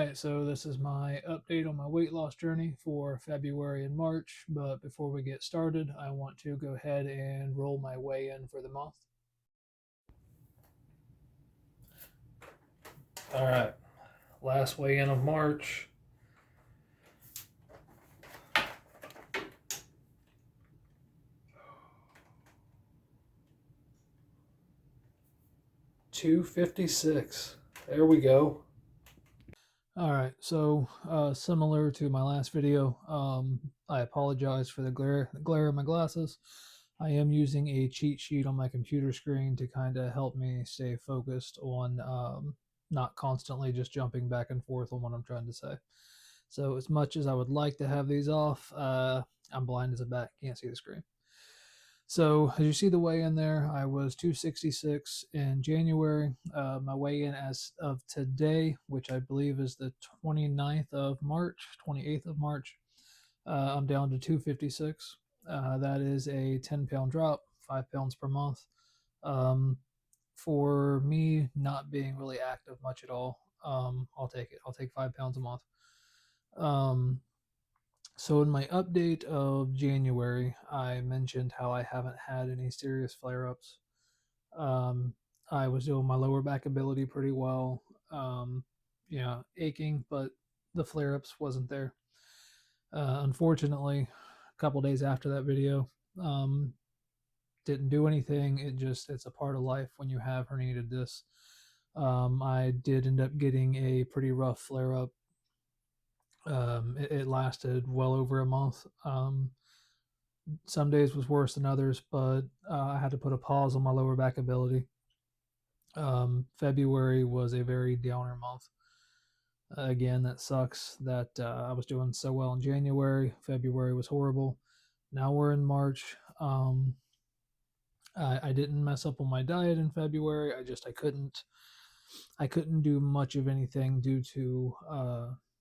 Alright, so this is my update on my weight loss journey for February and March, but before we get started, I want to go ahead and roll my weigh-in for the month. Alright, last weigh-in of March. $256. There we go. Alright, so similar to my last video, I apologize for the glare in my glasses. I am using a cheat sheet on my computer screen to kind of help me stay focused on not constantly just jumping back and forth on what I'm trying to say. So as much as I would like to have these off, I'm blind as a bat, can't see the screen. So as you see the weigh-in there, I was 266 in January. My weigh-in as of today, which I believe is the 29th of March, 28th of March, I'm down to 256. That is a 10-pound drop, 5 pounds per month. For me, not being really active much at all, I'll take it. I'll take 5 pounds a month. So in my update of January, I mentioned how I haven't had any serious flare-ups. I was doing my lower back ability pretty well. Aching, but the flare-ups wasn't there. Unfortunately, a couple days after that video, didn't do anything. It's a part of life when you have herniated discs. I did end up getting a pretty rough flare-up. It lasted well over a month. Some days was worse than others, but I had to put a pause on my lower back ability. February was a very downer month. Again, that sucks that I was doing so well in January. February was horrible. Now we're in March. I didn't mess up on my diet in February. I couldn't do much of anything due to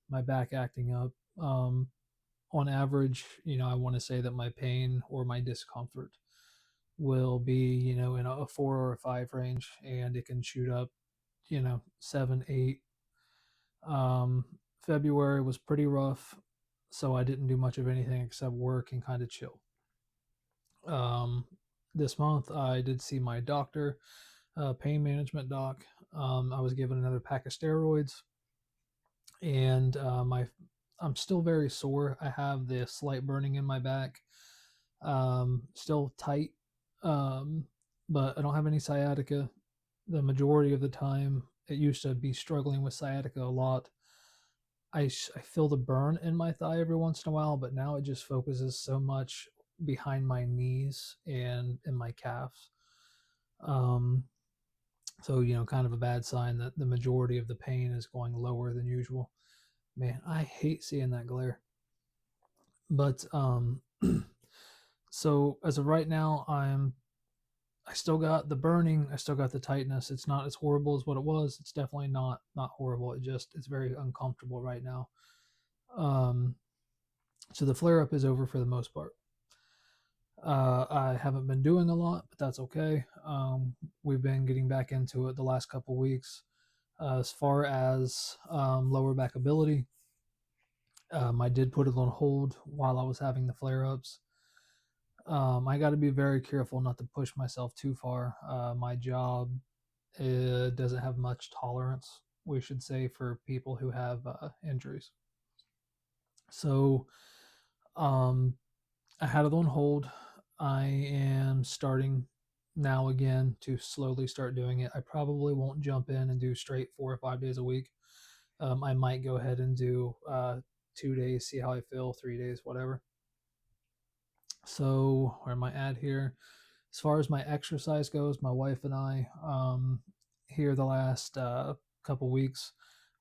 my back acting up. On average, I want to say that my pain or my discomfort will be, in a 4 or a 5 range, and it can shoot up, 7, 8. February was pretty rough, so I didn't do much of anything except work and kind of chill. This month, I did see my doctor, pain management doc. I was given another pack of steroids, and I'm still very sore. I have this slight burning in my back, still tight, but I don't have any sciatica. The majority of the time, it used to be struggling with sciatica a lot. I feel the burn in my thigh every once in a while, but now it just focuses so much behind my knees and in my calves. So, kind of a bad sign that the majority of the pain is going lower than usual. Man, I hate seeing that glare. But so as of right now, I still got the burning, I still got the tightness. It's not as horrible as what it was. It's definitely not horrible. It's very uncomfortable right now. So the flare up is over for the most part. I haven't been doing a lot, but that's okay. We've been getting back into it the last couple weeks. As far as lower back ability, I did put it on hold while I was having the flare ups. I got to be very careful not to push myself too far. My job doesn't have much tolerance, we should say, for people who have injuries. So I had it on hold. I am starting now again to slowly start doing it. I probably won't jump in and do straight 4 or 5 days a week. I might go ahead and do 2 days, see how I feel, 3 days, whatever. So where am I at here? As far as my exercise goes, my wife and I, here the last couple weeks,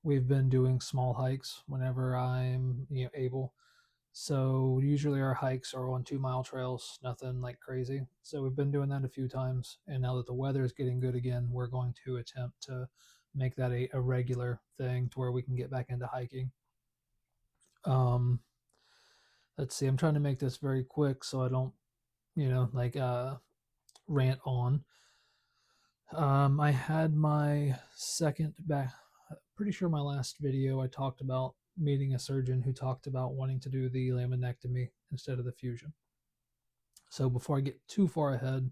we've been doing small hikes whenever I'm able. So usually our hikes are on 2-mile trails, nothing like crazy. So we've been doing that a few times, and now that the weather is getting good again, we're going to attempt to make that a regular thing to where we can get back into hiking. Let's see, I'm trying to make this very quick so I don't, rant on. I had my second pretty sure my last video I talked about meeting a surgeon who talked about wanting to do the laminectomy instead of the fusion. So before I get too far ahead,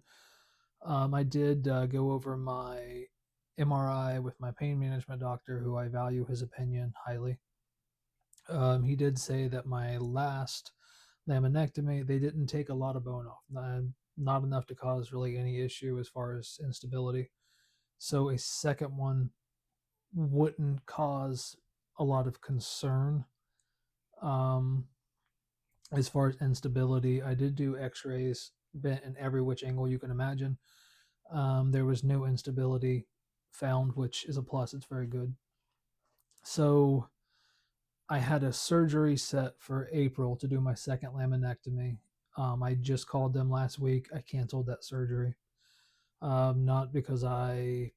I did go over my MRI with my pain management doctor, who I value his opinion highly. He did say that my last laminectomy, they didn't take a lot of bone off, not enough to cause really any issue as far as instability. So a second one wouldn't cause a lot of concern. Um, as far as instability, I did do x-rays bent in every which angle you can imagine. There was no instability found, which is a plus. It's very good. So I had a surgery set for April to do my second laminectomy. I just called them last week. I canceled that surgery. Not because I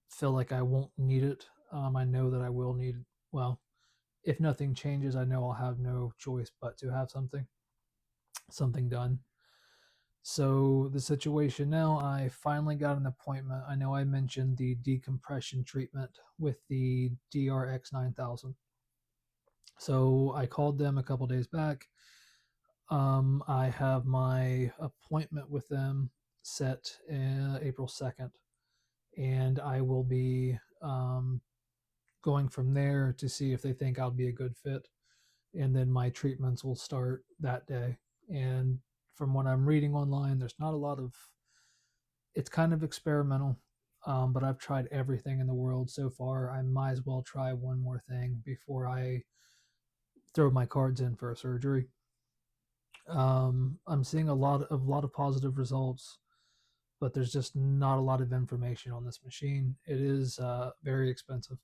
feel like I won't need it. I know that I will need, well, if nothing changes, I know I'll have no choice but to have something done. So the situation now, I finally got an appointment. I know I mentioned the decompression treatment with the DRX 9000. So I called them a couple days back. I have my appointment with them set April 2nd, and I will be going from there to see if they think I'll be a good fit. And then my treatments will start that day. And from what I'm reading online, there's not a lot of, it's kind of experimental, but I've tried everything in the world so far. I might as well try one more thing before I throw my cards in for a surgery. I'm seeing a lot of positive results, but there's just not a lot of information on this machine. It is very expensive.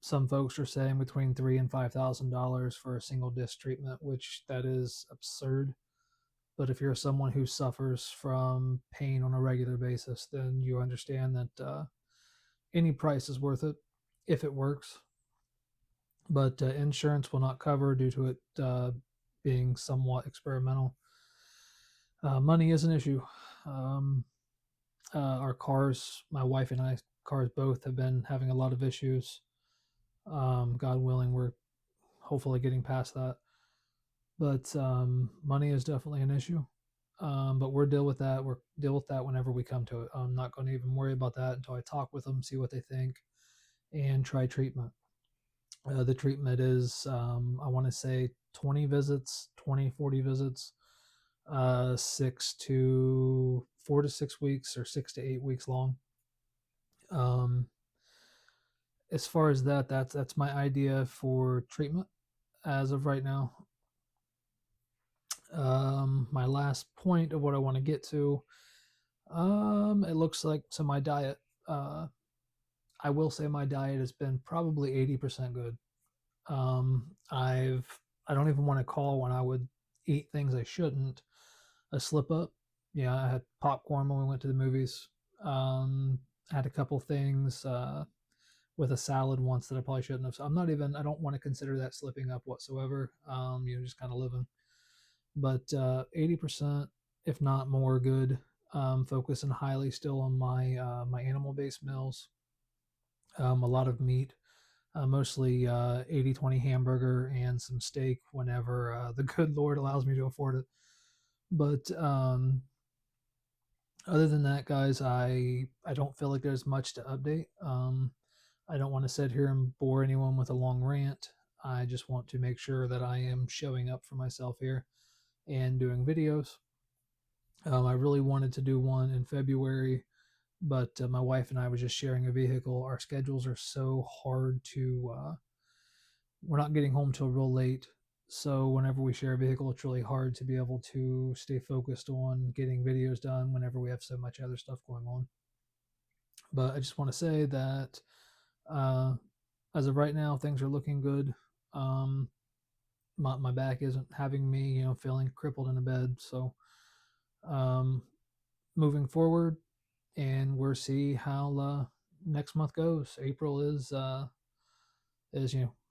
Some folks are saying between $3,000 and $5,000 for a single disc treatment, which that is absurd. But if you're someone who suffers from pain on a regular basis, then you understand that any price is worth it if it works. But insurance will not cover due to it being somewhat experimental. Money is an issue. Our cars, my wife and I, cars both have been having a lot of issues. God willing, we're hopefully getting past that. But money is definitely an issue. But we'll deal with that. We'll deal with that whenever we come to it. I'm not going to even worry about that until I talk with them, see what they think, and try treatment. The treatment is, I want to say 20 visits, 40 visits, 4 to 6 weeks or 6 to 8 weeks long. Um, as far as that's my idea for treatment as of right now. My last point of what I want to get to, it looks like, so my diet, I will say my diet has been probably 80% good. I don't even want to call when I would eat things I shouldn't a slip up. Yeah, I had popcorn when we went to the movies. I had a couple things with a salad once that I probably shouldn't have. So I don't want to consider that slipping up whatsoever. Just kind of living. But 80%, if not more, good. Focusing highly still on my animal-based meals. A lot of meat, mostly 80-20 hamburger and some steak whenever the good Lord allows me to afford it. But other than that, guys, I don't feel like there's much to update. I don't want to sit here and bore anyone with a long rant. I just want to make sure that I am showing up for myself here and doing videos. I really wanted to do one in February, but my wife and I were just sharing a vehicle. Our schedules are so hard to, we're not getting home till real late. So whenever we share a vehicle, it's really hard to be able to stay focused on getting videos done whenever we have so much other stuff going on. But I just want to say that as of right now, things are looking good. My back isn't having me, feeling crippled in a bed. So moving forward, and we'll see how next month goes. April is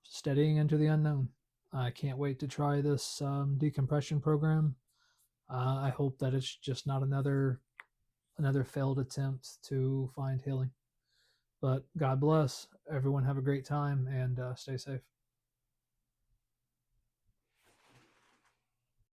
steadying into the unknown. I can't wait to try this decompression program. I hope that it's just not another failed attempt to find healing. But God bless. everyone have a great time and stay safe.